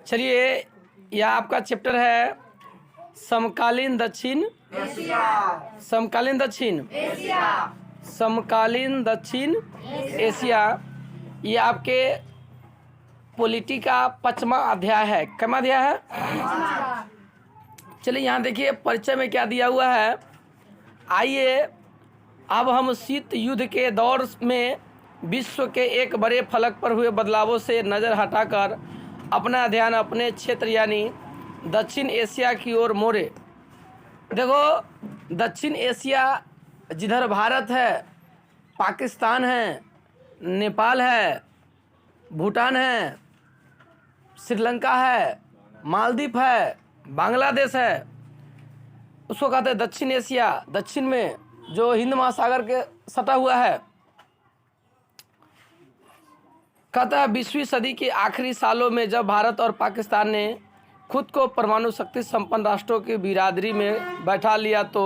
चलिए, यह आपका चैप्टर है समकालीन दक्षिण एशिया। समकालीन दक्षिण एशिया। समकालीन दक्षिण एशिया। ये आपके पॉलिटी का 5वां अध्याय है। कितना अध्याय है? चलिए यहाँ देखिए परिचय में क्या दिया हुआ है। आइए अब हम शीत युद्ध के दौर में विश्व के एक बड़े फलक पर हुए बदलावों से नज़र हटाकर अपना ध्यान अपने क्षेत्र यानी दक्षिण एशिया की ओर मोड़े। देखो, दक्षिण एशिया जिधर भारत है, पाकिस्तान है, नेपाल है, भूटान है, श्रीलंका है, मालदीव है, बांग्लादेश है, उसको कहते हैं दक्षिण एशिया। दक्षिण में जो हिंद महासागर के सटा हुआ है। कहता है 20वीं सदी के आखिरी सालों में जब भारत और पाकिस्तान ने खुद को परमाणु शक्ति संपन्न राष्ट्रों की बिरादरी में बैठा लिया तो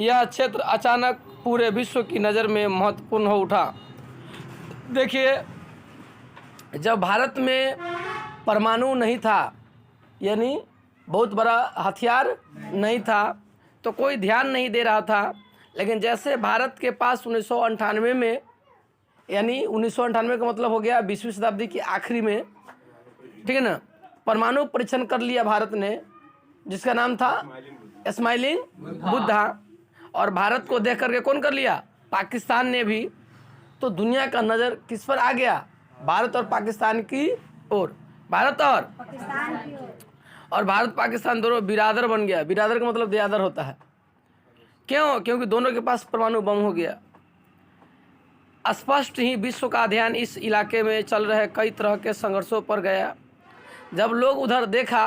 यह क्षेत्र अचानक पूरे विश्व की नज़र में महत्वपूर्ण हो उठा। देखिए, जब भारत में परमाणु नहीं था, यानी बहुत बड़ा हथियार नहीं था, तो कोई ध्यान नहीं दे रहा था। लेकिन जैसे भारत के पास 1998 में, यानी 1998 का मतलब हो गया 20वीं शताब्दी की आखिरी में, ठीक है ना, परमाणु परीक्षण कर लिया भारत ने, जिसका नाम था स्माइलिंग बुद्धा। और भारत को देख करके कौन कर लिया? पाकिस्तान ने भी। तो दुनिया का नज़र किस पर आ गया? भारत और पाकिस्तान की ओर। भारत और पाकिस्तान की ओर। और भारत पाकिस्तान दोनों बिरादर बन गया। बिरादर का मतलब दयादर होता है। क्यों? क्योंकि दोनों के पास परमाणु बम हो गया। स्पष्ट ही विश्व का ध्यान इस इलाके में चल रहे कई तरह के संघर्षों पर गया। जब लोग उधर देखा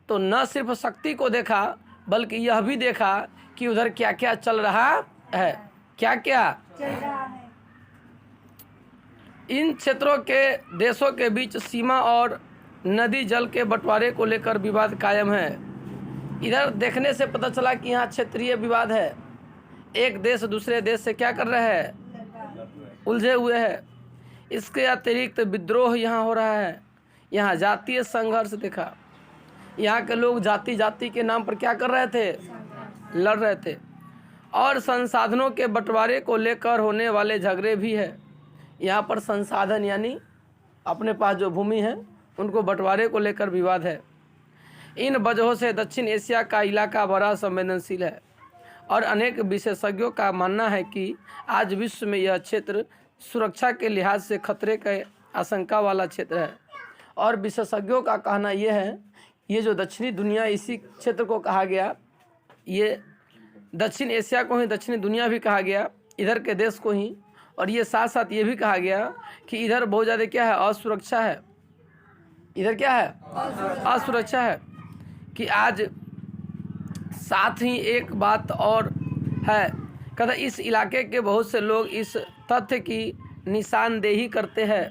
तो न सिर्फ शक्ति को देखा, बल्कि यह भी देखा कि उधर क्या क्या चल रहा है। क्या क्या चल रहा है? इन क्षेत्रों के देशों के बीच सीमा और नदी जल के बंटवारे को लेकर विवाद कायम है। इधर देखने से पता चला कि यहाँ क्षेत्रीय विवाद है। एक देश दूसरे देश से क्या कर रहे हैं? उलझे हुए हैं। इसके अतिरिक्त विद्रोह यहाँ हो रहा है। यहाँ जातीय संघर्ष देखा। यहाँ के लोग जाति जाति के नाम पर क्या कर रहे थे? लड़ रहे थे। और संसाधनों के बंटवारे को लेकर होने वाले झगड़े भी है। यहाँ पर संसाधन यानी अपने पास जो भूमि है उनको बंटवारे को लेकर विवाद है। इन वजहों से दक्षिण एशिया का इलाका बड़ा संवेदनशील है और अनेक विशेषज्ञों का मानना है कि आज विश्व में यह क्षेत्र सुरक्षा के लिहाज से खतरे के आशंका वाला क्षेत्र है। और विशेषज्ञों का कहना यह है, ये जो दक्षिणी दुनिया, इसी क्षेत्र को कहा गया, ये दक्षिण एशिया को ही दक्षिणी दुनिया भी कहा गया, इधर के देश को ही। और ये साथ साथ ये भी कहा गया कि इधर बहुत ज़्यादा क्या है? असुरक्षा है। इधर क्या है? असुरक्षा है। कि आज साथ ही एक बात और है, कहता इस इलाके के बहुत से लोग इस तथ्य की निशानदेही करते हैं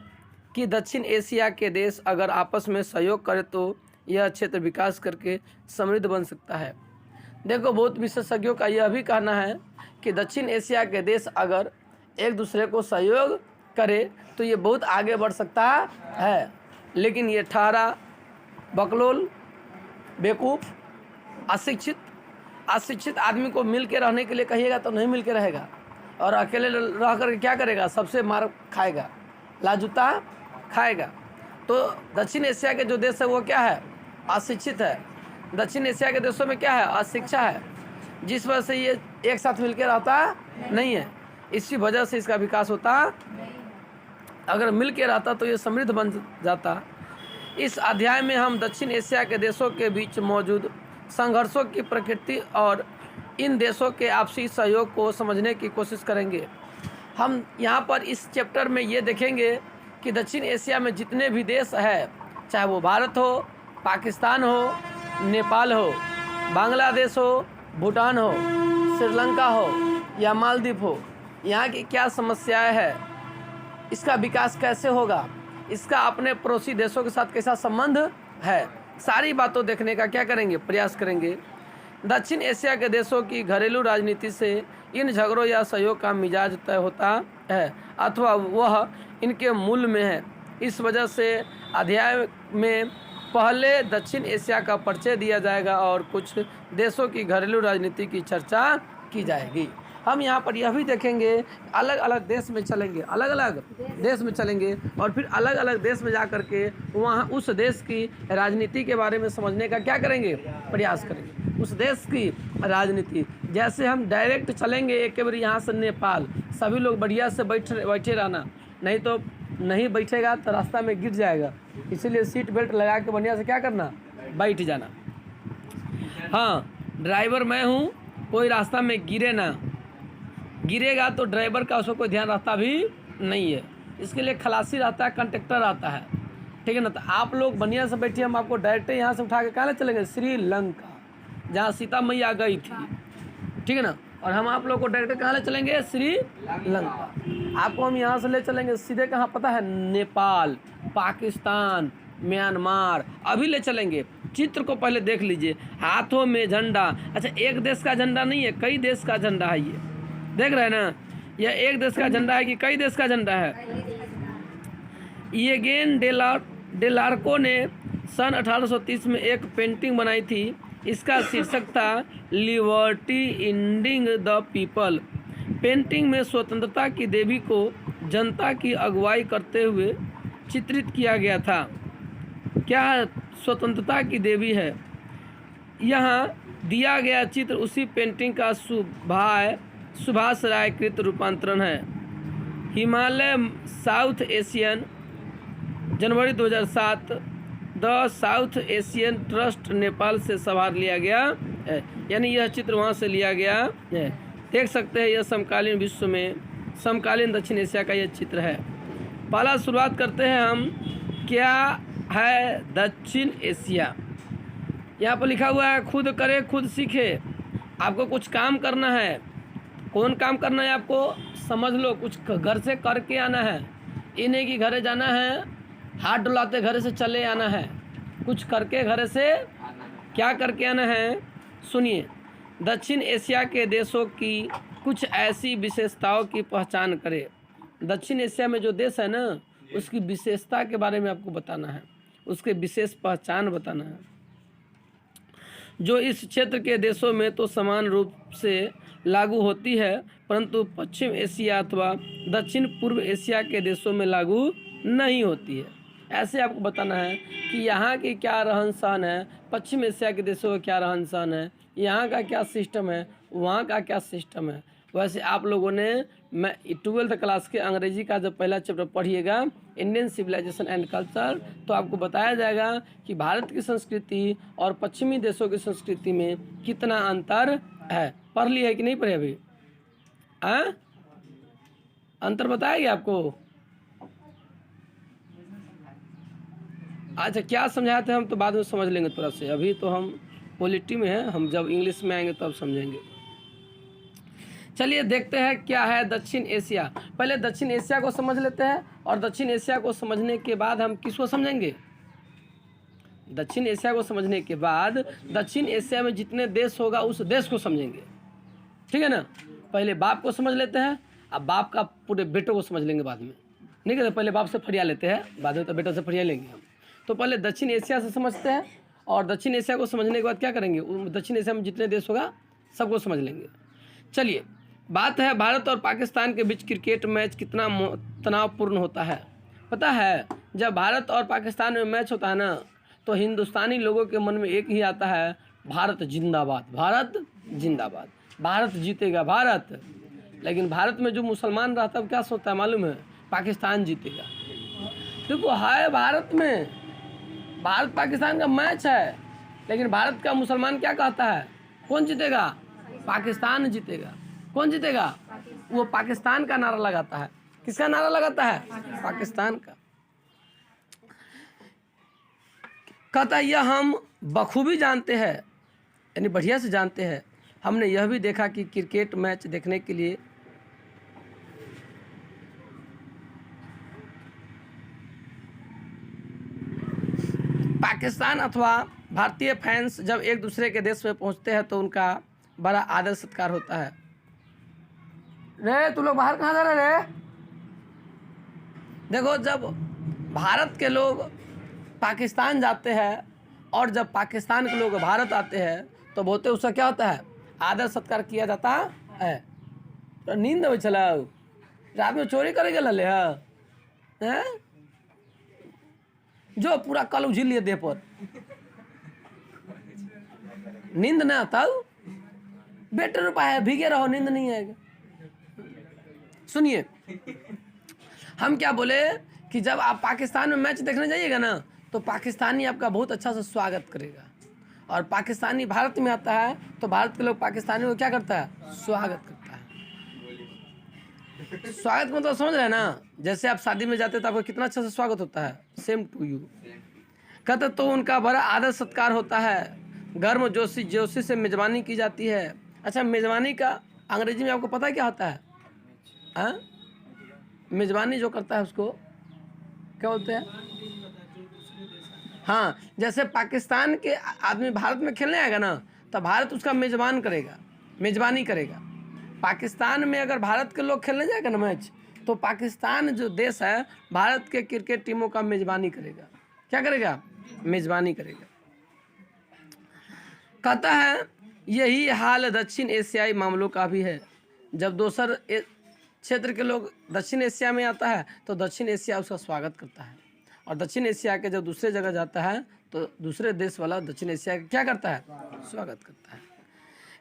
कि दक्षिण एशिया के देश अगर आपस में सहयोग करें तो यह क्षेत्र विकास करके समृद्ध बन सकता है। देखो, बहुत विशेषज्ञों का यह भी कहना है कि दक्षिण एशिया के देश अगर एक दूसरे को सहयोग करे तो ये बहुत आगे बढ़ सकता है। लेकिन ये ठहरा बकलोल, बेवकूफ़, अशिक्षित आदमी को मिल के रहने के लिए कहिएगा तो नहीं मिल के रहेगा, और अकेले रह कर क्या करेगा? सबसे मार खाएगा, लाजूता खाएगा। तो दक्षिण एशिया के जो देश है वो क्या है? अशिक्षित है। दक्षिण एशिया के देशों में क्या है? अशिक्षा है, जिस वजह से ये एक साथ मिल के रहता नहीं है। इसी वजह से इसका विकास होता। अगर मिल के रहता तो ये समृद्ध बन जाता। इस अध्याय में हम दक्षिण एशिया के देशों के बीच मौजूद संघर्षों की प्रकृति और इन देशों के आपसी सहयोग को समझने की कोशिश करेंगे। हम यहाँ पर इस चैप्टर में ये देखेंगे कि दक्षिण एशिया में जितने भी देश है, चाहे वो भारत हो, पाकिस्तान हो, नेपाल हो, बांग्लादेश हो, भूटान हो, श्रीलंका हो या मालदीव हो, यहाँ की क्या समस्याएं हैं, इसका विकास कैसे होगा, इसका अपने पड़ोसी देशों के साथ कैसा संबंध है, सारी बातों देखने का क्या करेंगे? प्रयास करेंगे। दक्षिण एशिया के देशों की घरेलू राजनीति से इन झगड़ों या सहयोग का मिजाज तय होता है अथवा वह इनके मूल में है। इस वजह से अध्याय में पहले दक्षिण एशिया का परिचय दिया जाएगा और कुछ देशों की घरेलू राजनीति की चर्चा की जाएगी। हम यहाँ पर यह भी देखेंगे, अलग अलग देश में चलेंगे, अलग अलग देश में चलेंगे और फिर अलग अलग देश में जा कर के वहाँ उस देश की राजनीति के बारे में समझने का क्या करेंगे, प्रयास करेंगे। उस देश की राजनीति, जैसे हम डायरेक्ट चलेंगे एक बार यहाँ से नेपाल, सभी लोग बढ़िया से बैठे रहना, नहीं तो नहीं बैठेगा तो रास्ता में गिर जाएगा, इसीलिए सीट बेल्ट लगा के बढ़िया से क्या करना, बैठ जाना। हाँ, ड्राइवर मैं हूँ, कोई रास्ता में गिरे ना, गिरेगा तो ड्राइवर का उसको कोई ध्यान रखता भी नहीं है, इसके लिए खलासी रहता है, कंडक्टर आता है, ठीक है ना। तो आप लोग बढ़िया से बैठिए, हम आपको डायरेक्ट यहाँ से उठा के कहाँ ले चलेंगे, श्रीलंका, जहाँ सीता मैया गई थी, ठीक है ना। और हम आप लोग को डायरेक्ट कहाँ ले चलेंगे, श्रीलंका। आपको हम यहाँ से ले चलेंगे सीधे कहाँ पता है, नेपाल, पाकिस्तान, म्यांमार, अभी ले चलेंगे। चित्र को पहले देख लीजिए, हाथों में झंडा, अच्छा एक देश का झंडा नहीं है, कई देश का झंडा है, ये देख रहे हैं ना, यह एक देश का झंडा है कि कई देश का झंडा है। येगेन डेलार्को ने सन 1830 में एक पेंटिंग बनाई थी, इसका शीर्षक था liberty ending the people. Painting में स्वतंत्रता की देवी को जनता की अगुवाई करते हुए चित्रित किया गया था। क्या स्वतंत्रता की देवी है? यहाँ दिया गया चित्र उसी पेंटिंग का सुभाष राय कृत रूपांतरण है। Himalaya south Asian, January 2007, the south Asian trust Nepal से संभाल लिया गया है, यानी यह चित्र वहाँ से लिया गया है। देख सकते हैं यह समकालीन विश्व में समकालीन दक्षिण एशिया का यह चित्र है। पहला शुरुआत करते हैं हम, क्या है दक्षिण एशिया। यहाँ पर लिखा हुआ है खुद करे खुद सीखे। आपको कुछ काम करना है, कौन काम करना है आपको, समझ लो, कुछ घर से करके आना है, ये नहीं कि घरे जाना है हाथ डुलाते घरे से चले आना है, कुछ करके घरे से क्या करके आना है। सुनिए, दक्षिण एशिया के देशों की कुछ ऐसी विशेषताओं की पहचान करें। दक्षिण एशिया में जो देश है ना, उसकी विशेषता के बारे में आपको बताना है, उसके विशेष पहचान बताना है, जो इस क्षेत्र के देशों में तो समान रूप से लागू होती है, परंतु पश्चिम एशिया अथवा दक्षिण पूर्व एशिया के देशों में लागू नहीं होती है। ऐसे आपको बताना है कि यहाँ की क्या रहन सहन है, पश्चिम एशिया के देशों का क्या रहन सहन है, यहाँ का क्या सिस्टम है, वहाँ का क्या सिस्टम है। वैसे आप लोगों ने 12th क्लास के अंग्रेजी का जब पहला चैप्टर पढ़िएगा, इंडियन सिविलाइजेशन एंड कल्चर, तो आपको बताया जाएगा कि भारत की संस्कृति और पश्चिमी देशों की संस्कृति में कितना अंतर है। पढ़ ली है कि नहीं पढ़े अभी? अंतर बताएगा आपको? अच्छा, क्या समझाए थे हम तो बाद में समझ लेंगे थोड़ा से, अभी तो हम पॉलिटी में हैं, हम जब इंग्लिश में आएंगे तब समझेंगे। चलिए देखते हैं क्या है दक्षिण एशिया। पहले दक्षिण एशिया को समझ लेते हैं और दक्षिण एशिया को समझने के बाद हम किसको समझेंगे, दक्षिण एशिया को समझने के बाद दक्षिण एशिया में जितने देश होगा उस देश को समझेंगे, ठीक है ना। पहले बाप को समझ लेते हैं, अब बाप का पूरे बेटों को समझ लेंगे बाद में, नहीं कहते पहले बाप से फरिया लेते हैं, बाद में तो बेटों से फरिया लेंगे हम। तो पहले दक्षिण एशिया से समझते हैं और दक्षिण एशिया को समझने के बाद क्या करेंगे, दक्षिण एशिया में जितने देश होगा सबको समझ लेंगे। चलिए, बात है भारत और पाकिस्तान के बीच क्रिकेट मैच कितना तनावपूर्ण होता है। पता है, जब भारत और पाकिस्तान में मैच होता है ना, तो हिंदुस्तानी लोगों के मन में एक ही आता है, भारत जिंदाबाद, भारत जिंदाबाद, भारत जीतेगा भारत। लेकिन भारत में जो मुसलमान रहता है क्या सोचता है मालूम है, पाकिस्तान जीतेगा। देखो है भारत में, भारत पाकिस्तान का मैच है, लेकिन भारत का मुसलमान क्या कहता है, कौन जीतेगा, पाकिस्तान जीतेगा। कौन जीतेगा, वो पाकिस्तान का नारा लगाता है। किसका नारा लगाता है, पाकिस्तान का। कहता है यह हम बखूबी जानते हैं, यानी बढ़िया से जानते हैं। हमने यह भी देखा कि क्रिकेट मैच देखने के लिए पाकिस्तान अथवा भारतीय फैंस जब एक दूसरे के देश में पहुंचते हैं तो उनका बड़ा आदर सत्कार होता है। रे तू लोग बाहर कहाँ जा रहे रे? देखो, जब भारत के लोग पाकिस्तान जाते हैं और जब पाकिस्तान के लोग भारत आते हैं तो बोलते उसका क्या होता है, आदर सत्कार किया जाता है। तो नींद में चला रात में चोरी करे गया ले हैं, जो पूरा कल उझिल लिए देह पर, नींद ना आता बेटर उपाय है, भीगे रहो नींद नहीं आएगा। सुनिए, हम क्या बोले कि जब आप पाकिस्तान में मैच देखने जाइएगा ना तो पाकिस्तानी आपका बहुत अच्छा से स्वागत करेगा, और पाकिस्तानी भारत में आता है तो भारत के लोग पाकिस्तानी को क्या करता है, स्वागत करता है। स्वागत मतलब समझ रहे हैं ना, जैसे आप शादी में जाते तो आपको कितना अच्छा से स्वागत होता है, सेम टू यू। कहते तो उनका बड़ा आदर सत्कार होता है, गर्म जोशी जोशी से मेजबानी की जाती है। अच्छा, मेजबानी का अंग्रेजी में आपको पता है क्या होता है? हाँ, मेजबानी जो करता है उसको क्या बोलते हैं? हाँ, जैसे पाकिस्तान के आदमी भारत में खेलने आएगा ना तो भारत उसका मेजबान करेगा, मेजबानी करेगा। पाकिस्तान में अगर भारत के लोग खेलने जाएगा ना मैच तो पाकिस्तान जो देश है भारत के क्रिकेट टीमों का मेजबानी करेगा। क्या करेगा? मेजबानी करेगा। कहता है यही हाल दक्षिण एशियाई मामलों का भी है। जब दूसर क्षेत्र के लोग दक्षिण एशिया में आता है तो दक्षिण एशिया उसका स्वागत करता है, और दक्षिण एशिया के जब दूसरे जगह जाता है तो दूसरे देश वाला दक्षिण एशिया का क्या करता है, स्वागत करता है।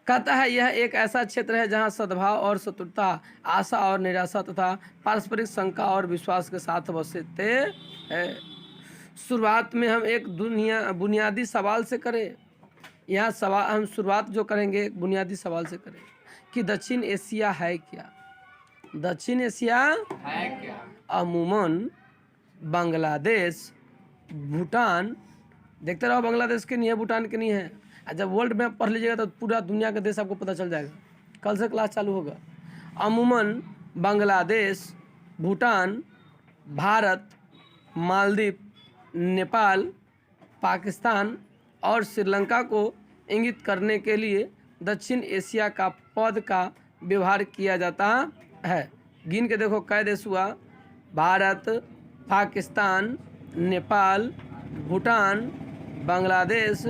कहता है यह एक ऐसा क्षेत्र है जहां सद्भाव और शत्रुता, आशा और निराशा तथा पारस्परिक शंका और विश्वास के साथ बसते हैं। शुरुआत में हम एक बुनियादी सवाल से करें। यहाँ सवाल हम शुरुआत जो करेंगे एक बुनियादी सवाल से करें कि दक्षिण एशिया है क्या? दक्षिण एशिया है क्या? अमूमन बांग्लादेश, भूटान, देखते रहो बांग्लादेश के नहीं है, भूटान के नहीं है। जब वर्ल्ड मैप पढ़ लीजिएगा तो पूरा दुनिया का देश आपको पता चल जाएगा, कल से क्लास चालू होगा। अमूमन बांग्लादेश, भूटान, भारत, मालदीव, नेपाल, पाकिस्तान और श्रीलंका को इंगित करने के लिए दक्षिण एशिया का पद का व्यवहार किया जाता है। गिन के देखो कै देश हुआ, भारत, पाकिस्तान, नेपाल, भूटान, बांग्लादेश,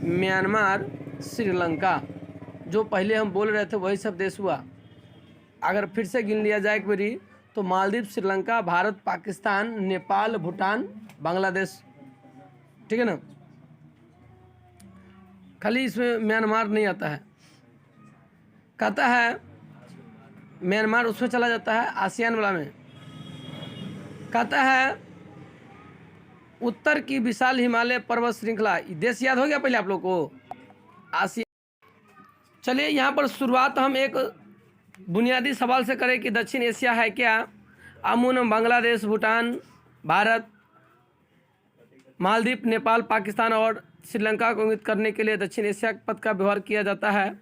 म्यांमार, श्रीलंका। जो पहले हम बोल रहे थे वही सब देश हुआ। अगर फिर से गिन लिया जाए एक बारी तो मालदीव, श्रीलंका, भारत, पाकिस्तान, नेपाल, भूटान, बांग्लादेश, ठीक है ना। खाली इसमें म्यांमार नहीं आता है। कहता है म्यांमार उसमें चला जाता है आसियान वाला में। कहता है उत्तर की विशाल हिमालय पर्वत श्रृंखला, देश याद हो गया पहले आप लोग को, आसिया। चलिए यहाँ पर शुरुआत हम एक बुनियादी सवाल से करें कि दक्षिण एशिया है क्या। अमूमन बांग्लादेश, भूटान, भारत, मालदीव, नेपाल, पाकिस्तान और श्रीलंका को इंगित करने के लिए दक्षिण एशिया पद का व्यवहार किया जाता है।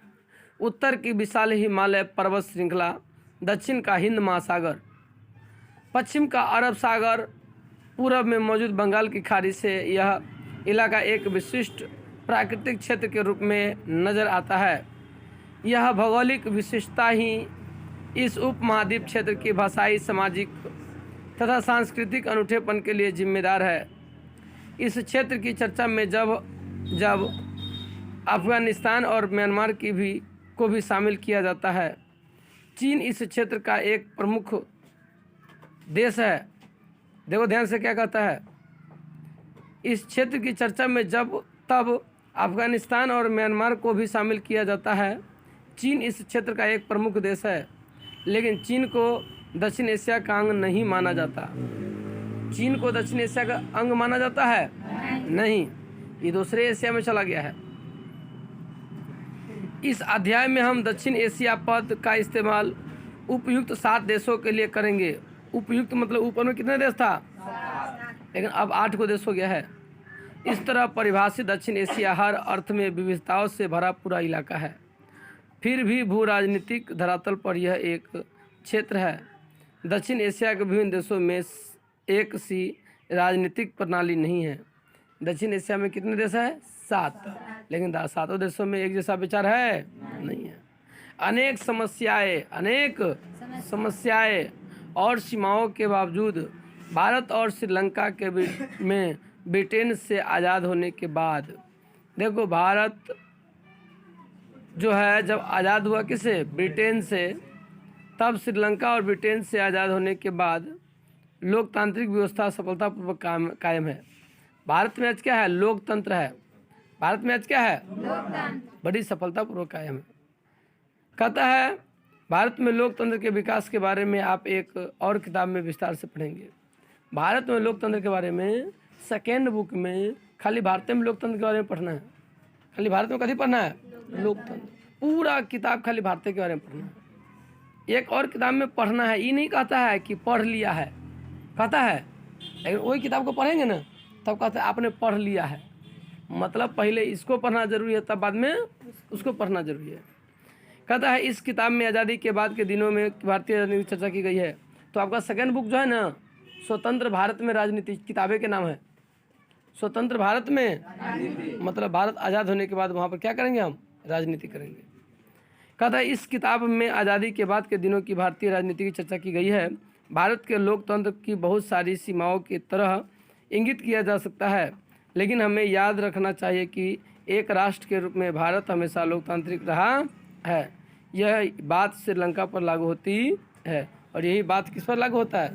उत्तर की विशाल हिमालय पर्वत श्रृंखला, दक्षिण का हिंद महासागर, पश्चिम का अरब सागर, पूरब में मौजूद बंगाल की खाड़ी से यह इलाका एक विशिष्ट प्राकृतिक क्षेत्र के रूप में नज़र आता है। यह भौगोलिक विशेषता ही इस उपमहाद्वीप क्षेत्र की भाषाई, सामाजिक तथा सांस्कृतिक अनूठेपन के लिए जिम्मेदार है। इस क्षेत्र की चर्चा में जब अफगानिस्तान और म्यांमार को भी शामिल किया जाता है। चीन इस क्षेत्र का एक प्रमुख देश है। देखो ध्यान से क्या कहता है, इस क्षेत्र की चर्चा में तब अफगानिस्तान और म्यांमार को भी शामिल किया जाता है। चीन इस क्षेत्र का एक प्रमुख देश है, लेकिन चीन को दक्षिण एशिया का अंग नहीं माना जाता। चीन को दक्षिण एशिया का अंग माना जाता है? नहीं, ये दूसरे एशिया में चला गया है। इस अध्याय में हम दक्षिण एशिया पद का इस्तेमाल उपयुक्त 7 देशों के लिए करेंगे। उपयुक्त मतलब ऊपर में कितने देश था, लेकिन अब 8 को देश हो गया है। इस तरह परिभाषित दक्षिण एशिया हर अर्थ में विविधताओं से भरा पूरा इलाका है। फिर भी भू राजनीतिक धरातल पर यह एक क्षेत्र है। दक्षिण एशिया के विभिन्न देशों में एक सी राजनीतिक प्रणाली नहीं है। दक्षिण एशिया में कितने देश हैं? 7, लेकिन 7 देशों में एक जैसा विचार है नहीं है। अनेक समस्याएं और सीमाओं के बावजूद भारत और श्रीलंका के बीच में ब्रिटेन से आज़ाद होने के बाद, देखो भारत जो है जब आज़ाद हुआ किसे, ब्रिटेन से, तब श्रीलंका और ब्रिटेन से आज़ाद होने के बाद लोकतांत्रिक व्यवस्था सफलतापूर्वक कायम है। भारत में आज क्या है, लोकतंत्र है। भारत में आज क्या है, लोकतंत्र, बड़ी सफलतापूर्वक कायम है। कहता है भारत में लोकतंत्र के विकास के बारे में आप एक और किताब में विस्तार से पढ़ेंगे। भारत में लोकतंत्र के बारे में सेकेंड बुक में खाली भारत में लोकतंत्र के बारे में पढ़ना है। खाली भारत में कभी पढ़ना है, लोकतंत्र, पूरा किताब खाली भारत के बारे में पढ़ना है। एक और किताब में पढ़ना है, ये नहीं कहता है कि पढ़ लिया है, कहता है, लेकिन वही किताब को पढ़ेंगे ना तब कहता है आपने पढ़ लिया है। मतलब पहले इसको पढ़ना जरूरी है, तब बाद में उसको पढ़ना जरूरी है। कहता है इस किताब में आज़ादी के बाद के दिनों में भारतीय राजनीति चर्चा की गई है। तो आपका सेकंड बुक जो है ना, स्वतंत्र भारत में राजनीति, किताबें के नाम है स्वतंत्र भारत में, मतलब भारत आज़ाद होने के बाद वहाँ पर क्या करेंगे, हम राजनीति करेंगे। कहता है इस किताब में आज़ादी के बाद के दिनों की भारतीय राजनीति की चर्चा की गई है। भारत के लोकतंत्र की बहुत सारी सीमाओं की तरह इंगित किया जा सकता है, लेकिन हमें याद रखना चाहिए कि एक राष्ट्र के रूप में भारत हमेशा लोकतांत्रिक रहा है। यह बात श्रीलंका पर लागू होती है, और यही बात किस पर लागू होता है,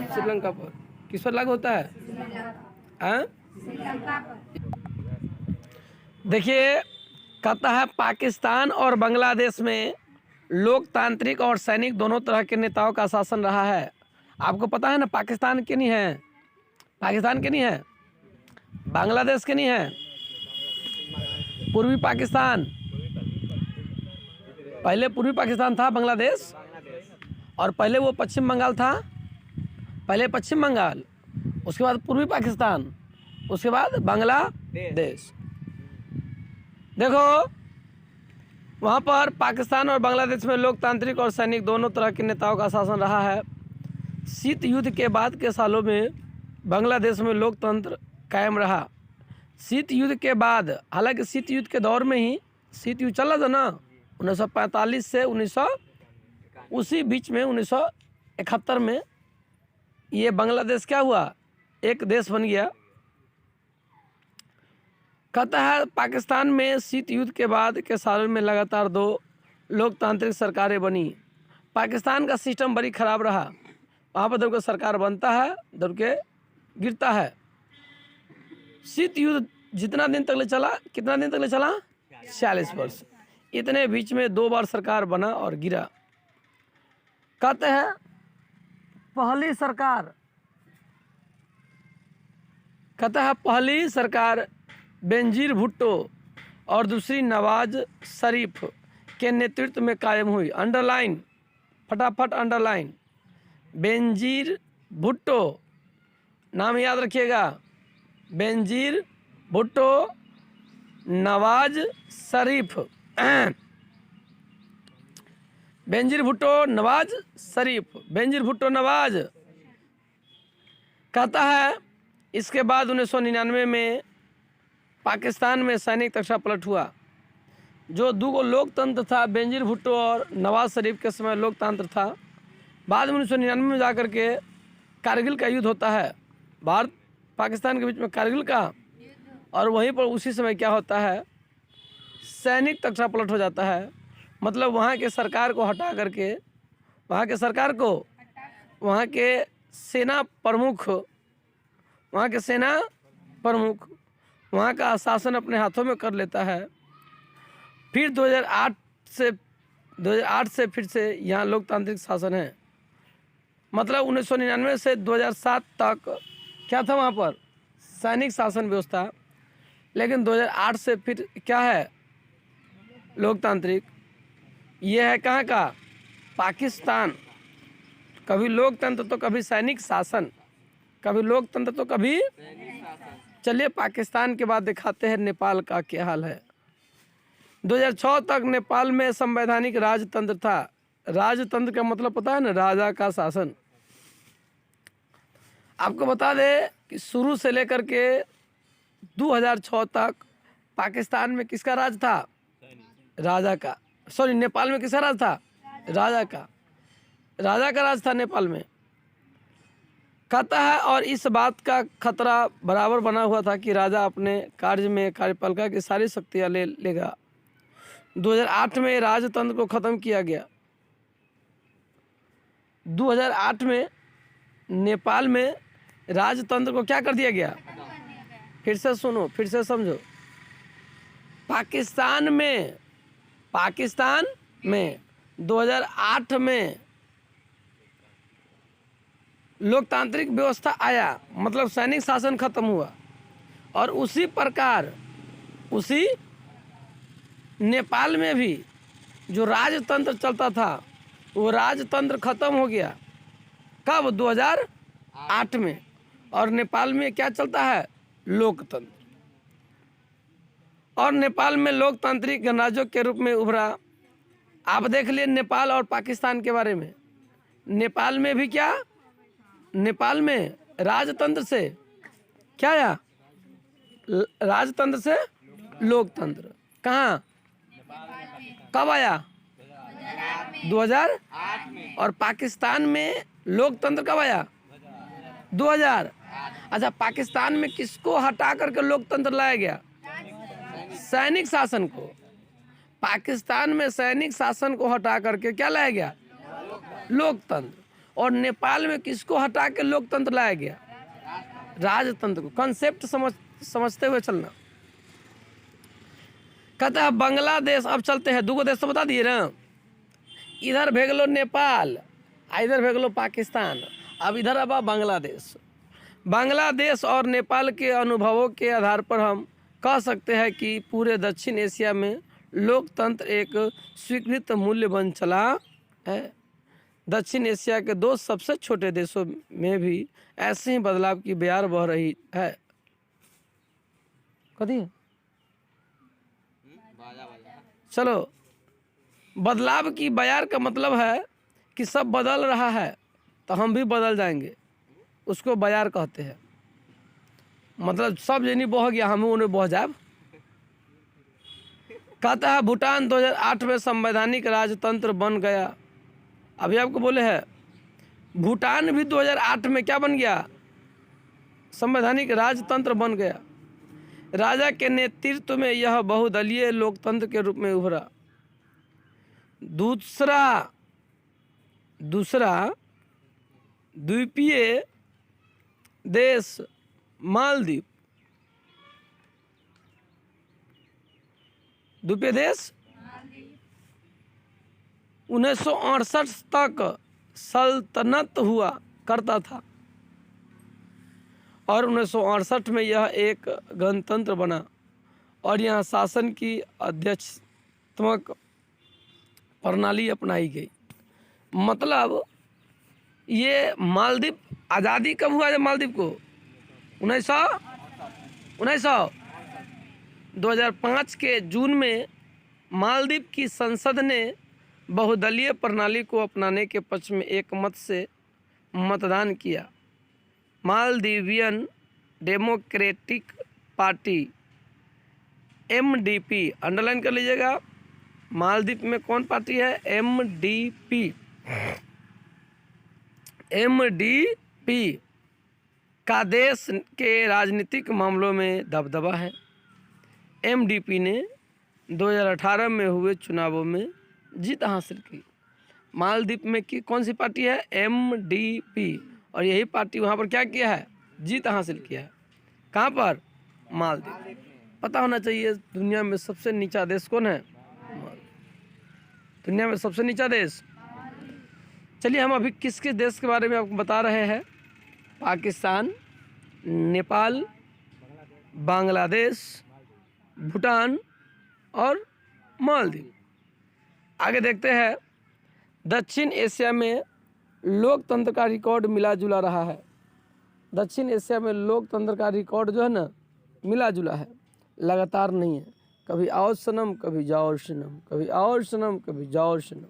श्रीलंका पर। किस पर लागू होता है, देखिए कहता है पाकिस्तान और बांग्लादेश में लोकतांत्रिक और सैनिक दोनों तरह के नेताओं का शासन रहा है। आपको पता है ना, पाकिस्तान के नहीं है, पाकिस्तान के नहीं है, बांग्लादेश के नहीं है, पूर्वी पाकिस्तान, पहले पूर्वी पाकिस्तान था बांग्लादेश, और पहले वो पश्चिम बंगाल था, पहले पश्चिम बंगाल, उसके बाद पूर्वी पाकिस्तान, उसके बाद बांग्लादेश। देखो वहाँ पर पाकिस्तान और बांग्लादेश में लोकतांत्रिक और सैनिक दोनों तरह के नेताओं का शासन रहा है। शीत युद्ध के बाद के सालों में बांग्लादेश में लोकतंत्र कायम रहा। शीत युद्ध के बाद, हालांकि शीत युद्ध के दौर में ही शीत युद्ध चला था ना, 1945 से 1900, उसी बीच में 1971 में ये बांग्लादेश क्या हुआ, एक देश बन गया। कहता है पाकिस्तान में शीत युद्ध के बाद के सालों में लगातार 2 लोकतांत्रिक सरकारें बनी। पाकिस्तान का सिस्टम बड़ी ख़राब रहा, वहाँ पर दर के सरकार बनता है, दर के गिरता है। शीत युद्ध जितना दिन तक ले चला, कितना दिन तक ले चला, 40 वर्ष। इतने बीच में 2 बार सरकार बना और गिरा। कहते हैं पहली सरकार, कहता है पहली सरकार बेनजीर भुट्टो और दूसरी नवाज शरीफ के नेतृत्व में कायम हुई। अंडरलाइन, फटाफट अंडरलाइन, बेनजीर भुट्टो, नाम याद रखिएगा, बेनजीर भुट्टो, नवाज शरीफ, बेनजीर भुट्टो, नवाज शरीफ, बेनजीर भुट्टो, नवाज। कहता है इसके बाद 1999 में पाकिस्तान में सैनिक तख्ता पलट हुआ। जो 2 लोकतंत्र था, बेनजीर भुट्टो और नवाज शरीफ के समय लोकतंत्र था। बाद में 1999 में जाकर के कारगिल का युद्ध होता है, भारत पाकिस्तान के बीच में कारगिल का, और वहीं पर उसी समय क्या होता है, सैनिक तख्ता पलट हो जाता है। मतलब वहाँ के सरकार को हटा करके, वहाँ के सरकार को, वहाँ के सेना प्रमुख, वहाँ के सेना प्रमुख वहाँ का शासन अपने हाथों में कर लेता है। फिर 2008 से फिर से यहाँ लोकतांत्रिक शासन है। मतलब 1999 से 2007 तक क्या था वहाँ पर, सैनिक शासन व्यवस्था, लेकिन 2008 से फिर क्या है, लोकतांत्रिक। ये है कहाँ का, पाकिस्तान। कभी लोकतंत्र तो कभी सैनिक शासन, कभी लोकतंत्र तो कभी। चलिए पाकिस्तान के बाद दिखाते हैं नेपाल का क्या हाल है। 2006 तक नेपाल में संवैधानिक राजतंत्र था। राजतंत्र का मतलब पता है ना, राजा का शासन। आपको बता दें कि शुरू से लेकर के 2006 तक पाकिस्तान में किसका राज था, राजा का। सॉरी, नेपाल में किसका राज था, राजा का। राजा का राज था नेपाल में। कहता है और इस बात का खतरा बराबर बना हुआ था कि राजा अपने कार्य में कार्यपालिका की सारी शक्तियां ले लेगा। 2008 में राजतंत्र को ख़त्म किया गया। 2008 में नेपाल में राजतंत्र को क्या कर दिया गया? फिर से सुनो, फिर से समझो। पाकिस्तान में 2008 में लोकतांत्रिक व्यवस्था आया, मतलब सैनिक शासन खत्म हुआ, और उसी प्रकार उसी नेपाल में भी जो राजतंत्र चलता था वो राजतंत्र खत्म हो गया। कब? 2008 में। और नेपाल में क्या चलता है? लोकतंत्र। और नेपाल में लोकतांत्रिक गणराज्यों के रूप में उभरा। आप देख लिए नेपाल और पाकिस्तान के बारे में। नेपाल में भी क्या? नेपाल में राजतंत्र से क्या आया? राजतंत्र से लोकतंत्र। कहाँ? कब आया? 2008 में। और पाकिस्तान में लोकतंत्र कब आया? 2000। अच्छा, पाकिस्तान में किसको हटा करके लोकतंत्र लाया गया? सैनिक शासन को। पाकिस्तान में सैनिक शासन को हटा करके क्या लाया गया? लोकतंत्र। और नेपाल में किसको हटा के लोकतंत्र लाया गया? राजतंत्र को। कंसेप्ट समझते हुए चलना। कहता है बांग्लादेश। अब चलते हैं, दो देश तो बता दिए ना। इधर भेज लो नेपाल, इधर भेज लो पाकिस्तान। अब इधर अब बांग्लादेश। बांग्लादेश और नेपाल के अनुभवों के आधार पर हम कह सकते हैं कि पूरे दक्षिण एशिया में लोकतंत्र एक स्वीकृत मूल्य बन चला है। दक्षिण एशिया के दो सबसे छोटे देशों में भी ऐसे ही बदलाव की बयार बह रही है। कथी? चलो, बदलाव की बयार का मतलब है कि सब बदल रहा है तो हम भी बदल जाएंगे, उसको बयार कहते हैं। मतलब सब जनी बह गया, हम उन्हें बह जाए। कहता है भूटान 2008 में संवैधानिक राजतंत्र बन गया। अभी आपको बोले हैं भूटान भी 2008 में क्या बन गया? संवैधानिक राजतंत्र बन गया। राजा के नेतृत्व में यह बहुदलीय लोकतंत्र के रूप में उभरा। दूसरा द्वीपीय देश मालदीव। द्वीपीय देश 1968 तक सल्तनत हुआ करता था और 1968 में यह एक गणतंत्र बना और यहाँ शासन की अध्यक्षात्मक प्रणाली अपनाई गई। मतलब ये मालदीव आज़ादी कब हुआ है? मालदीव को 2005 के जून में मालदीव की संसद ने बहुदलीय प्रणाली को अपनाने के पक्ष में एक मत से मतदान किया। Maldivian democratic party MDP, underline कर लीजिएगा। मालदीव में कौन पार्टी है? MDP का देश के राजनीतिक मामलों में दबदबा है। MDP ने 2018 में हुए चुनावों में जीत हासिल की। मालदीव में की कौन सी पार्टी है? MDP। और यही पार्टी वहाँ पर क्या किया है? जीत हासिल किया है। कहाँ पर? मालदीव। पता होना चाहिए दुनिया में सबसे नीचा देश कौन है? दुनिया में सबसे नीचा देश। चलिए हम अभी किस किस देश के बारे में आपको बता रहे हैं। पाकिस्तान, नेपाल, बांग्लादेश, भूटान और मालदीव। आगे देखते हैं। दक्षिण एशिया में लोकतंत्र का रिकॉर्ड मिला जुला रहा है। दक्षिण एशिया में लोकतंत्र का रिकॉर्ड जो है ना, मिला जुला है, लगातार नहीं है। कभी आओ सनम, कभी जाओ सनम, कभी आओ सनम, कभी जाओ सनम।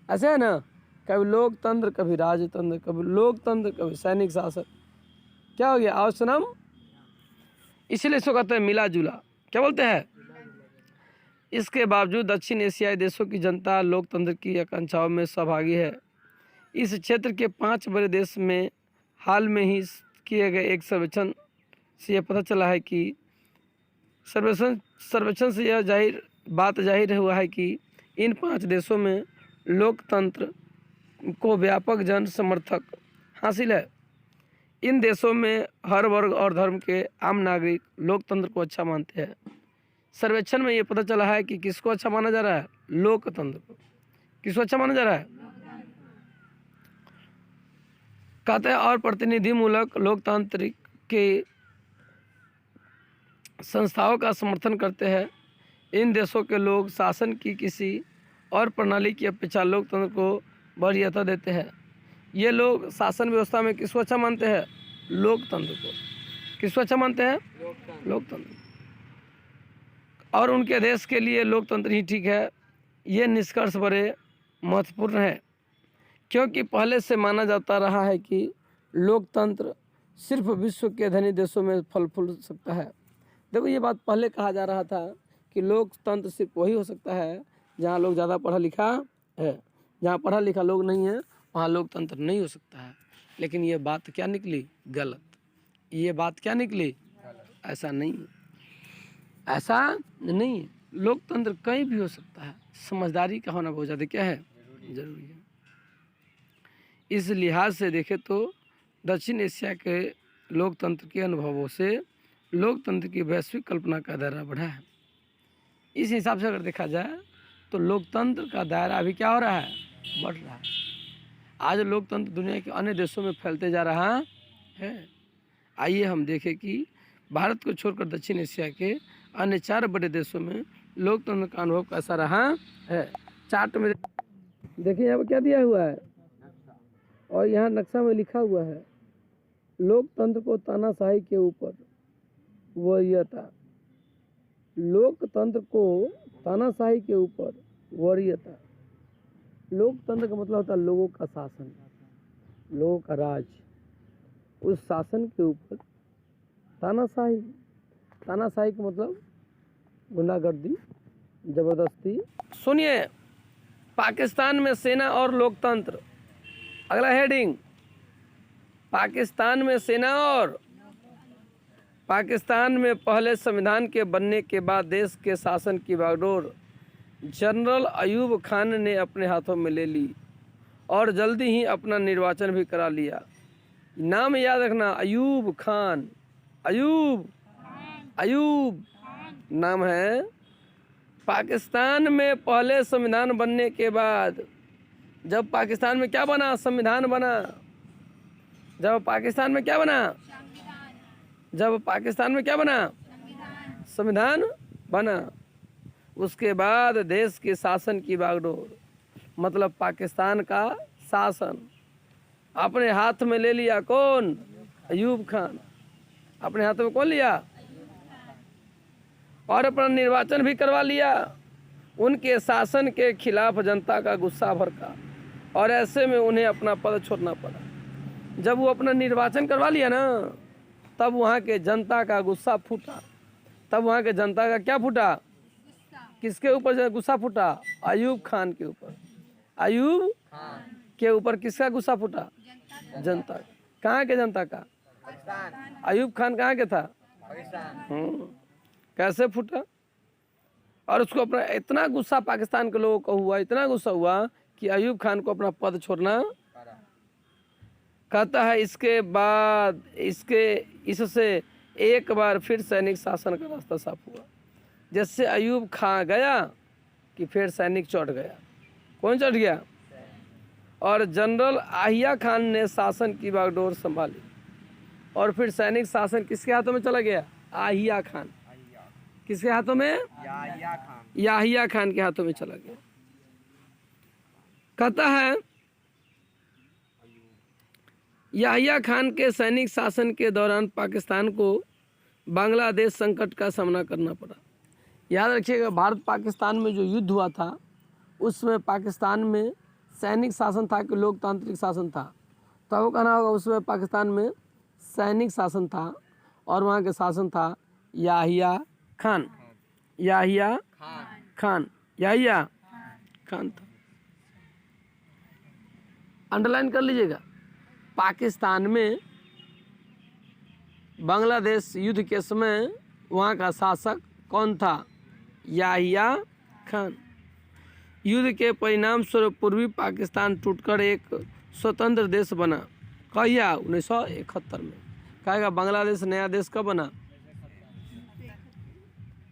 ऐसे है ना, कभी लोकतंत्र, कभी राजतंत्र, कभी लोकतंत्र, कभी सैनिक शासन। क्या हो गया? आओ सनम। इसलिए इसको कहते हैं मिला जुला। क्या बोलते हैं? इसके बावजूद दक्षिण एशियाई देशों की जनता लोकतंत्र की आकांक्षाओं में सहभागी है। इस क्षेत्र के 5 बड़े देश में हाल में ही किए गए एक सर्वेक्षण से यह पता चला है कि सर्वेक्षण से यह जाहिर हुआ है कि इन 5 देशों में लोकतंत्र को व्यापक जन समर्थक हासिल है। इन देशों में हर वर्ग और धर्म के आम नागरिक लोकतंत्र को अच्छा मानते हैं। सर्वेक्षण में ये पता चला है कि किसको अच्छा माना जा रहा है? लोकतंत्र को। किसको अच्छा माना जा रहा है? कहते हैं और प्रतिनिधिमूलक लोकतांत्रिक के संस्थाओं का समर्थन करते हैं। इन देशों के लोग शासन की किसी और प्रणाली की अपेक्षा लोकतंत्र को वरीयता देते हैं। ये लोग शासन व्यवस्था में किसको अच्छा मानते हैं? लोकतंत्र को। किसको अच्छा मानते हैं? लोकतंत्र। और उनके देश के लिए लोकतंत्र ही ठीक है। ये निष्कर्ष बड़े महत्वपूर्ण है, क्योंकि पहले से माना जाता रहा है कि लोकतंत्र सिर्फ विश्व के धनी देशों में फल फूल सकता है। देखो, ये बात पहले कहा जा रहा था कि लोकतंत्र सिर्फ वही हो सकता है जहाँ लोग ज़्यादा पढ़ा लिखा है। जहाँ पढ़ा लिखा लोग नहीं है वहाँ लोकतंत्र नहीं हो सकता है। लेकिन ये बात क्या निकली? गलत। ये बात क्या निकली? ऐसा नहीं, ऐसा नहीं। लोकतंत्र कहीं भी हो सकता है। समझदारी का होना बहुत ज़्यादा क्या है? जरूरी है। इस लिहाज से देखें तो दक्षिण एशिया के लोकतंत्र के अनुभवों से लोकतंत्र की वैश्विक कल्पना का दायरा बढ़ा है। इस हिसाब से अगर देखा जाए तो लोकतंत्र का दायरा अभी क्या हो रहा है? बढ़ रहा है। आज लोकतंत्र दुनिया के अन्य देशों में फैलते जा रहा है। आइए हम देखें कि भारत को छोड़कर दक्षिण एशिया के अन्य 4 बड़े देशों में लोकतंत्र का अनुभव कैसा रहा है। चार्ट में देखिए, यहाँ पर क्या दिया हुआ है और यहाँ नक्शा में लिखा हुआ है, लोकतंत्र को तानाशाही के ऊपर वरीयता। लोकतंत्र को तानाशाही के ऊपर वरीयता। लोकतंत्र का मतलब होता है लोगों का शासन, लोगों का राज। उस शासन के ऊपर तानाशाही। तानाशाही का मतलब गुंडागर्दी, जबरदस्ती। सुनिए, पाकिस्तान में सेना और लोकतंत्र। अगला हेडिंग, पाकिस्तान में सेना और। पाकिस्तान में पहले संविधान के बनने के बाद देश के शासन की बागडोर जनरल अयूब खान ने अपने हाथों में ले ली और जल्दी ही अपना निर्वाचन भी करा लिया। नाम याद रखना, अयूब खान। अयूब नाम है। पाकिस्तान में पहले संविधान बनने के बाद, जब पाकिस्तान में क्या बना? संविधान बना। जब पाकिस्तान में क्या बना? जब पाकिस्तान में क्या बना? संविधान बना। उसके बाद देश के शासन की बागडोर, मतलब पाकिस्तान का शासन अपने हाथ में ले लिया। कौन? अयूब खान। अपने हाथ में कौन लिया? और अपना निर्वाचन भी करवा लिया। उनके शासन के खिलाफ जनता का गुस्सा भड़का और ऐसे में उन्हें अपना पद छोड़ना पड़ा। जब वो अपना निर्वाचन करवा लिया ना, तब वहाँ के जनता का गुस्सा फूटा। तब वहाँ के जनता का क्या फूटा? किसके ऊपर गुस्सा फूटा? अयूब खान के ऊपर। अयूब के ऊपर किसका गुस्सा फूटा? जनता। कहाँ के जनता का? अयूब खान कहाँ के था? कैसे फूटा? और उसको अपना इतना गुस्सा पाकिस्तान के लोगों को हुआ, इतना गुस्सा हुआ कि अयूब खान को अपना पद छोड़ना। कहता है इसके बाद इससे एक बार फिर सैनिक शासन का रास्ता साफ हुआ। जैसे अयूब खान गया कि फिर सैनिक चढ़ गया। कौन चढ़ गया? और जनरल आहिया खान ने शासन की बागडोर संभाली और फिर सैनिक शासन किसके हाथों में चला गया? आहिया खान। किसके हाथों में? याहिया खान के हाथों में चला गया। कहता है याहिया खान के सैनिक शासन के दौरान पाकिस्तान को बांग्लादेश संकट का सामना करना पड़ा। याद रखिएगा, भारत पाकिस्तान में जो युद्ध हुआ था उसमें पाकिस्तान में सैनिक शासन था कि लोकतांत्रिक शासन था? तो वो कहना होगा उसमें पाकिस्तान में सैनिक शासन था और वहाँ के शासन था याहिया खान। याहिया खान। याहिया खान था। अंडरलाइन कर लीजिएगा, पाकिस्तान में बांग्लादेश युद्ध के समय वहाँ का शासक कौन था? याहिया खान। युद्ध के परिणाम स्वरूप पूर्वी पाकिस्तान टूटकर एक स्वतंत्र देश बना। कहिया? 1971 में। कहेगा बांग्लादेश नया देश कब बना?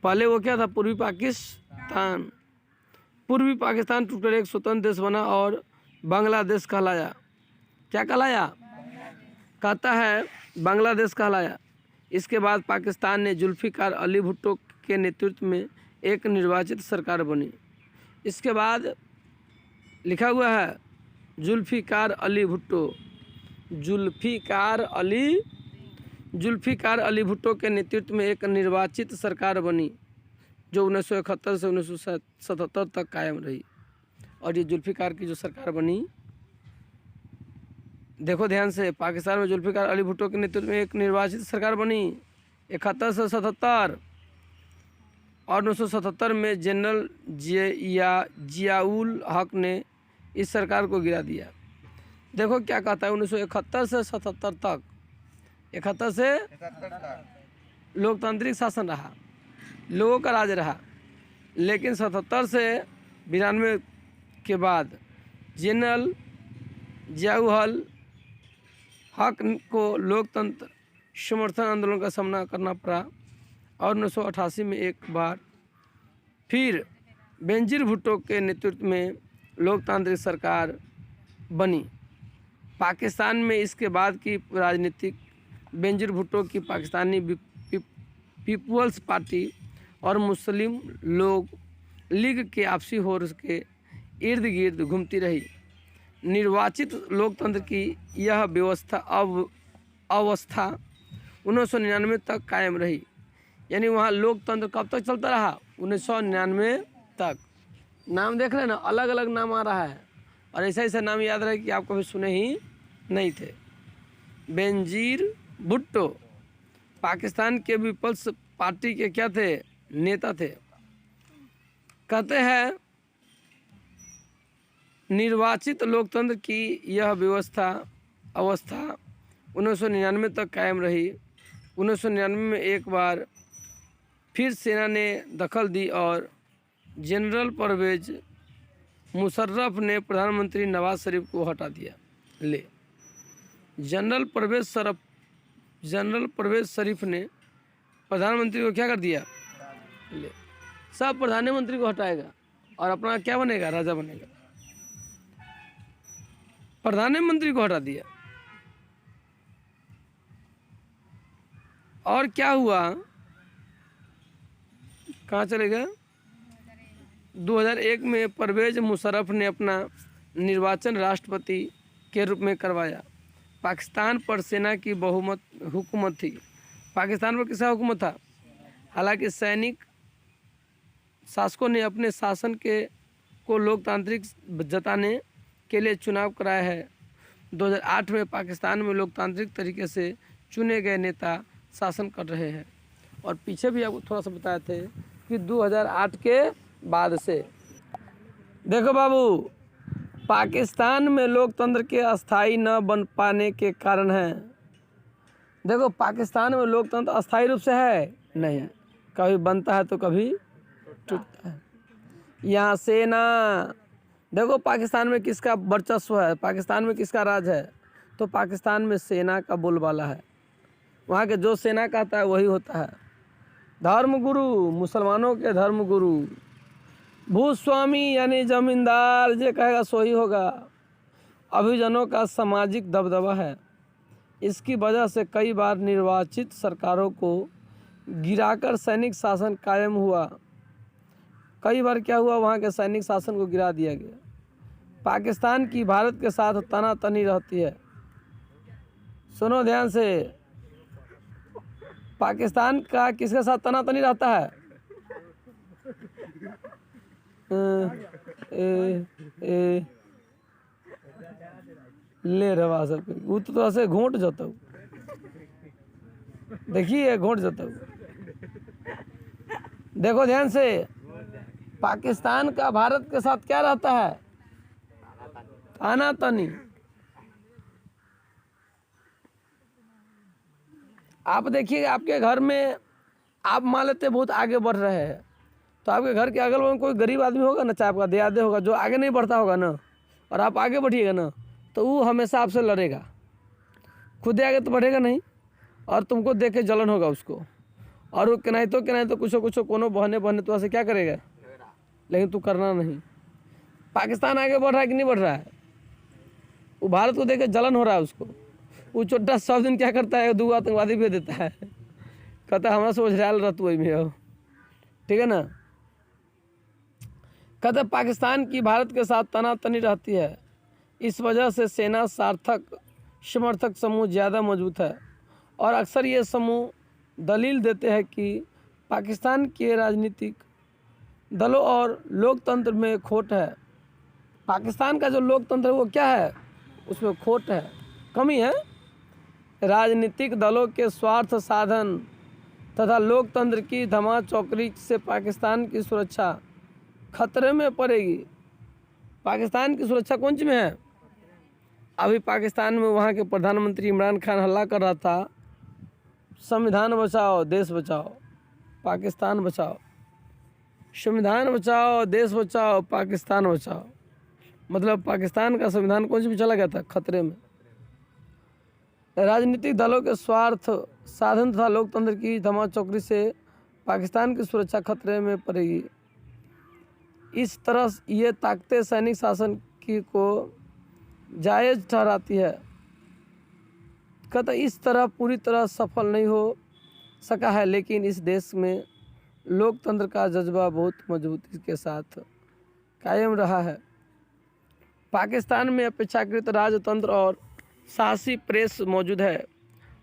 पहले वो क्या था? पूर्वी पाकिस्तान। पूर्वी पाकिस्तान टूटकर एक स्वतंत्र देश बना और बांग्लादेश कहलाया। क्या कहलाया? कहता है बांग्लादेश कहलाया। इसके बाद पाकिस्तान ने जुल्फिकार अली भुट्टो के नेतृत्व में एक निर्वाचित सरकार बनी। इसके बाद लिखा हुआ है जुल्फिकार अली भुट्टो। जुल्फिकार अली भुट्टो के नेतृत्व में एक निर्वाचित सरकार बनी जो 1971 से 1977 तक कायम रही। और ये जुल्फिकार की जो सरकार बनी, देखो ध्यान से, पाकिस्तान में जुल्फिकार अली भुट्टो के नेतृत्व में एक निर्वाचित सरकार बनी 71 से 77, और 1977 में जनरल जियाउल हक ने इस सरकार को गिरा दिया। देखो क्या कहता है, 1971 से 77 तक, 71 से लोकतांत्रिक शासन रहा, लोगों का राज रहा, लेकिन 77 से 92 के बाद जनरल जियाउल हक को लोकतंत्र समर्थन आंदोलन का सामना करना पड़ा और 1988 में एक बार फिर बेनजीर भुट्टो के नेतृत्व में लोकतांत्रिक सरकार बनी। पाकिस्तान में इसके बाद की राजनीतिक बेनजीर भुट्टो की पाकिस्तानी पीपुल्स पार्टी और मुस्लिम लोग लीग के आपसी होड़ के इर्द गिर्द घूमती रही। निर्वाचित लोकतंत्र की यह अवस्था 1999 तक कायम रही। यानी वहाँ लोकतंत्र कब तक चलता रहा? 1999 तक। नाम देख लेना, अलग अलग नाम आ रहा है और ऐसा ऐसा नाम याद रहे कि आप कभी सुने ही नहीं थे। बेनजीर भुट्टो पाकिस्तान के पीपल्स पार्टी के क्या थे? नेता थे। कहते हैं निर्वाचित लोकतंत्र की यह अवस्था 1999 तक कायम रही। 1999 में एक बार फिर सेना ने दखल दी और जनरल परवेज मुशर्रफ ने प्रधानमंत्री नवाज शरीफ को हटा दिया। ले जनरल परवेज शरीफ ने प्रधानमंत्री को क्या कर दिया? ले सब प्रधानमंत्री को हटाएगा और अपना क्या बनेगा? राजा बनेगा। प्रधानमंत्री को हटा दिया और क्या हुआ? कहाँ चले गए? 2001 में परवेज मुशर्रफ ने अपना निर्वाचन राष्ट्रपति के रूप में करवाया। पाकिस्तान पर सेना की बहुमत हुकूमत थी। पाकिस्तान पर किसका हुकूमत था? हालांकि सैनिक शासकों ने अपने शासन को लोकतांत्रिक जताने के लिए चुनाव कराया है। 2008 में पाकिस्तान में लोकतांत्रिक तरीके से चुने गए नेता शासन कर रहे हैं। और पीछे भी आपको थोड़ा सा बताए थे कि 2008 के बाद से देखो बाबू, पाकिस्तान में लोकतंत्र के अस्थाई न बन पाने के कारण है। देखो पाकिस्तान में लोकतंत्र अस्थाई रूप से है नहीं, कभी बनता है तो कभी टूटता है। यहाँ सेना, देखो पाकिस्तान में किसका वर्चस्व है, पाकिस्तान में किसका राज है? तो पाकिस्तान में सेना का बोलबाला है। वहाँ के जो सेना कहता है वही होता है। धर्मगुरु, मुसलमानों के धर्मगुरु, भूस्वामी यानी जमींदार जो कहेगा सो ही होगा। अभिजनों का सामाजिक दबदबा है। इसकी वजह से कई बार निर्वाचित सरकारों को गिराकर सैनिक शासन कायम हुआ। कई बार क्या हुआ? वहाँ के सैनिक शासन को गिरा दिया गया। पाकिस्तान की भारत के साथ तनातनी रहती है। सुनो ध्यान से, पाकिस्तान का किसके साथ तनातनी रहता है? ले रवा सब वो तो ऐसे घोंट जाता हूँ, देखिए घोंट जाता हूँ। देखो ध्यान से, पाकिस्तान का भारत के साथ क्या रहता है? तानातनी। आप देखिए आपके घर में आप मान लेते बहुत आगे बढ़ रहे हैं, तो आपके घर के अगल बगल में कोई गरीब आदमी होगा ना, चाहे आपका दियादे होगा, जो आगे नहीं बढ़ता होगा ना, और आप आगे बढ़िएगा ना, तो वो हमेशा आपसे लड़ेगा। खुद आगे तो बढ़ेगा नहीं, और तुमको देख के जलन होगा उसको, और वो कहना तो कुछ कोनो बहने तो ऐसे क्या करेगा, लेकिन तू करना नहीं। पाकिस्तान आगे बढ़ रहा है कि नहीं बढ़ रहा है? वो भारत को देख के जलन हो रहा है उसको। वो छोटा सब दिन क्या करता है, 2 आतंकवादी भेज देता है, कहता है हमारा से ओझराल रह तू वही में हो, ठीक है ना। कहते पाकिस्तान की भारत के साथ तनातनी रहती है, इस वजह से सेना सार्थक समर्थक समूह ज़्यादा मजबूत है, और अक्सर ये समूह दलील देते हैं कि पाकिस्तान के राजनीतिक दलों और लोकतंत्र में खोट है। पाकिस्तान का जो लोकतंत्र है वो क्या है, उसमें खोट है, कमी है। राजनीतिक दलों के स्वार्थ साधन तथा लोकतंत्र की धमाचौकड़ी से पाकिस्तान की सुरक्षा खतरे में पड़ेगी। पाकिस्तान की सुरक्षा कौन सी में है? अभी पाकिस्तान में वहाँ के प्रधानमंत्री इमरान खान हल्ला कर रहा था, संविधान बचाओ देश बचाओ पाकिस्तान बचाओ, संविधान बचाओ देश बचाओ पाकिस्तान बचाओ। मतलब पाकिस्तान का संविधान कौन सी में चला गया था, खतरे में। राजनीतिक दलों के स्वार्थ साधन तथा लोकतंत्र की धमाचौकड़ी से पाकिस्तान की सुरक्षा खतरे में पड़ेगी। इस तरह ये ताकतें सैनिक शासन की को जायज़ ठहराती है। कहता इस तरह पूरी तरह सफल नहीं हो सका है, लेकिन इस देश में लोकतंत्र का जज्बा बहुत मजबूती के साथ कायम रहा है। पाकिस्तान में अपेक्षाकृत राजतंत्र और साहसी प्रेस मौजूद है,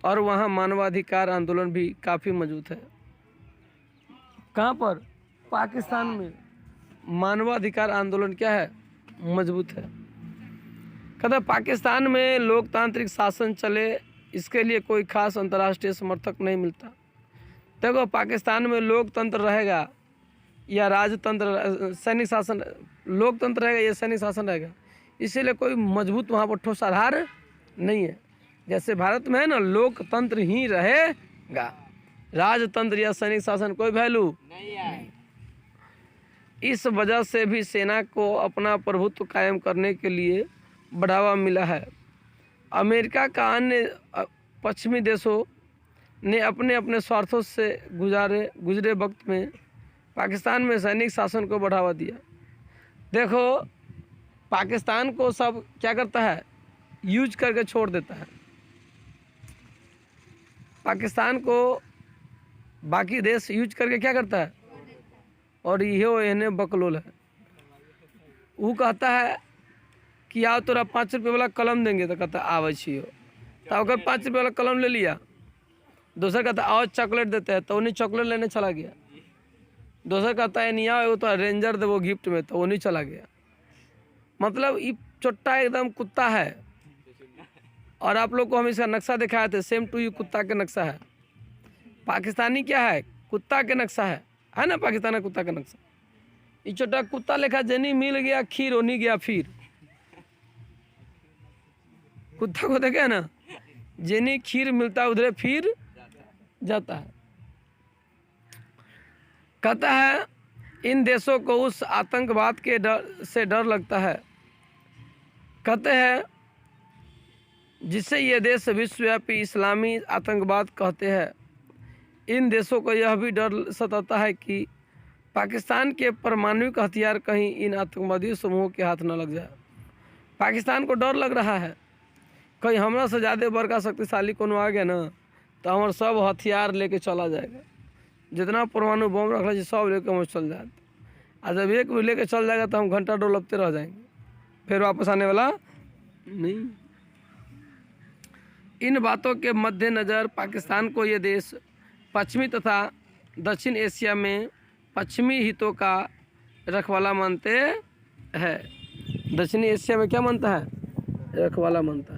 और वहाँ मानवाधिकार आंदोलन भी काफ़ी मजबूत है। कहाँ पर? पाकिस्तान में मानवाधिकार आंदोलन क्या है, मजबूत है। कहता पाकिस्तान में लोकतांत्रिक शासन चले, इसके लिए कोई खास अंतर्राष्ट्रीय समर्थक नहीं मिलता। देखो पाकिस्तान में लोकतंत्र रहेगा या राजतंत्र, सैनिक शासन, लोकतंत्र रहेगा या सैनिक शासन रहेगा, इसीलिए कोई मजबूत वहाँ पर ठोस आधार नहीं है। जैसे भारत में है ना, लोकतंत्र ही रहेगा, राजतंत्र या सैनिक शासन कोई वैल्यू नहीं है। इस वजह से भी सेना को अपना प्रभुत्व कायम करने के लिए बढ़ावा मिला है। अमेरिका का अन्य पश्चिमी देशों ने अपने अपने स्वार्थों से गुजरे वक्त में पाकिस्तान में सैनिक शासन को बढ़ावा दिया। देखो पाकिस्तान को सब क्या करता है, यूज करके छोड़ देता है। पाकिस्तान को बाकी देश यूज करके क्या करता है, और ये इन्हें बकलोल है। वो कहता है कि आओ तोरा 5 रुपये वाला कलम देंगे, तो कहता आवे छियो, तो अगर 5 रुपये वाला कलम ले लिया। दूसरा कहता आओ चॉकलेट देते हैं, तो उन्हीं चॉकलेट लेने चला गया। दूसरा कहता है नहीं आओ तो रेंजर दे वो गिफ्ट में, तो उन्हीं चला गया। मतलब ये चोट्टा एकदम कुत्ता है। और आप लोग को हम इसका नक्शा दिखाए थे, सेम टू यू कुत्ता का नक्शा है। पाकिस्तानी क्या है, कुत्ता के नक्शा है ना, पाकिस्तान का कुत्ता का नक्शा। ये छोटा कुत्ता लेखा जनी मिल गया खीर, ओनी गया फिर। कुत्ता को देखे ना, जनी खीर मिलता है उधर फिर जाता है। कहता है इन देशों को उस आतंकवाद के डर लगता है। कहते हैं जिससे ये देश विश्वव्यापी इस्लामी आतंकवाद कहते हैं। इन देशों को यह भी डर सताता है कि पाकिस्तान के परमाणु हथियार कहीं इन आतंकवादी समूहों के हाथ न लग जाए। पाकिस्तान को डर लग रहा है, कहीं हमरा से ज़्यादा बड़का शक्तिशाली कोनो आ गया ना, तो हमारे सब हथियार लेके चला जाएगा। जितना परमाणु बम रख लीजिए सब लेके हम चल जाए। और जब एक भी लेके चल जाएगा तो हम घंटा डोलपते रह जाएंगे, फिर वापस आने वाला नहीं। इन बातों के मद्देनज़र पाकिस्तान को ये देश पश्चिमी तथा दक्षिण एशिया में पश्चिमी हितों का रखवाला मानते हैं। दक्षिणी एशिया में क्या मानता है, रखवाला मानता है।